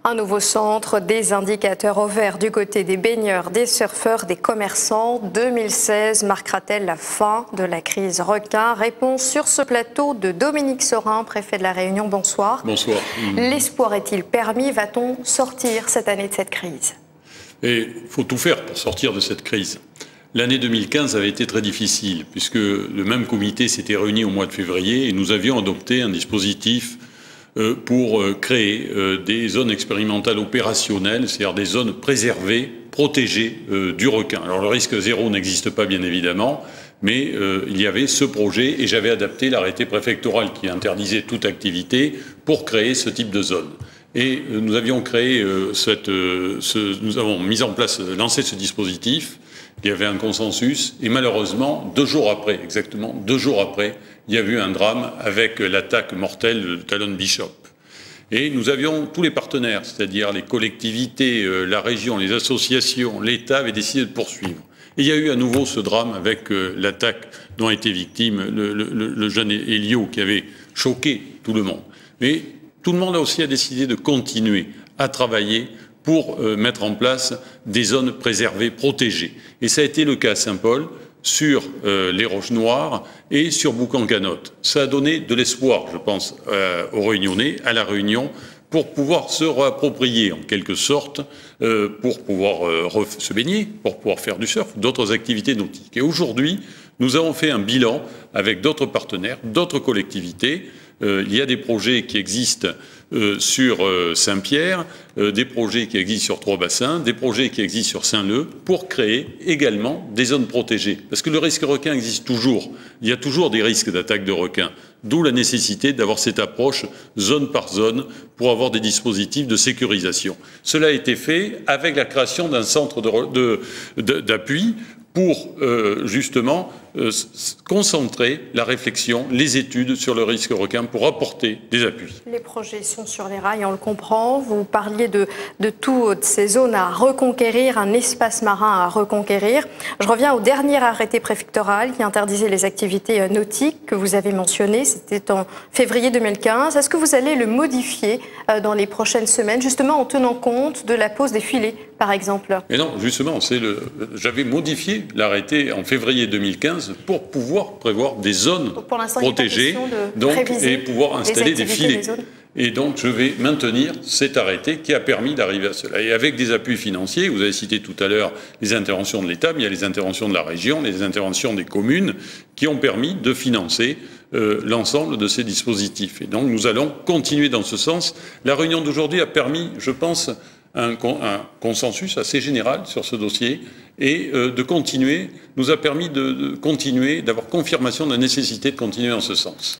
Un nouveau centre, des indicateurs au vert du côté des baigneurs, des surfeurs, des commerçants. 2016 marquera-t-elle la fin de la crise requin? Réponse sur ce plateau de Dominique Sorin, préfet de la Réunion. Bonsoir. Bonsoir. L'espoir est-il permis? Va-t-on sortir cette année de cette crise? Et il faut tout faire pour sortir de cette crise. L'année 2015 avait été très difficile puisque le même comité s'était réuni au mois de février et nous avions adopté un dispositif pour créer des zones expérimentales opérationnelles, c'est-à-dire des zones préservées, protégées du requin. Alors le risque zéro n'existe pas bien évidemment, mais il y avait ce projet et j'avais adapté l'arrêté préfectoral qui interdisait toute activité pour créer ce type de zone. Et nous avions créé nous avons mis en place, lancé ce dispositif. Il y avait un consensus et malheureusement, 2 jours après, exactement 2 jours après, il y a eu un drame avec l'attaque mortelle de Talon Bishop. Et nous avions tous les partenaires, c'est-à-dire les collectivités, la région, les associations, l'État avaient décidé de poursuivre. Et il y a eu à nouveau ce drame avec l'attaque dont a été victime le jeune Elio qui avait choqué tout le monde. Mais tout le monde aussi a décidé de continuer à travailler pour mettre en place des zones préservées, protégées. Et ça a été le cas à Saint-Paul, sur les Roches Noires et sur Boucan-Canotte. Ça a donné de l'espoir, je pense, aux Réunionnais, à la Réunion, pour pouvoir se réapproprier, en quelque sorte, pour pouvoir se baigner, pour pouvoir faire du surf, d'autres activités nautiques. Et aujourd'hui, nous avons fait un bilan avec d'autres partenaires, d'autres collectivités. Il y a des projets qui existent sur Saint-Pierre, des projets qui existent sur Trois-Bassins, des projets qui existent sur Saint-Leu, pour créer également des zones protégées. Parce que le risque requin existe toujours. Il y a toujours des risques d'attaque de requins. D'où la nécessité d'avoir cette approche zone par zone pour avoir des dispositifs de sécurisation. Cela a été fait avec la création d'un centre d'appui pour justement concentrer la réflexion, les études sur le risque requin pour apporter des appuis. Les projets sont sur les rails, on le comprend. Vous parliez de toutes ces zones à reconquérir, un espace marin à reconquérir. Je reviens au dernier arrêté préfectoral qui interdisait les activités nautiques que vous avez mentionné. C'était en février 2015. Est-ce que vous allez le modifier dans les prochaines semaines, justement en tenant compte de la pose des filets, par exemple? Mais non, justement, j'avais modifié l'arrêté en février 2015 pour pouvoir prévoir des zones protégées et pouvoir installer des filets. Et donc, je vais maintenir cet arrêté qui a permis d'arriver à cela. Et avec des appuis financiers, vous avez cité tout à l'heure les interventions de l'État, mais il y a les interventions de la région, les interventions des communes qui ont permis de financer l'ensemble de ces dispositifs. Et donc, nous allons continuer dans ce sens. La réunion d'aujourd'hui a permis, je pense, un consensus assez général sur ce dossier et nous a permis de continuer, d'avoir confirmation de la nécessité de continuer dans ce sens.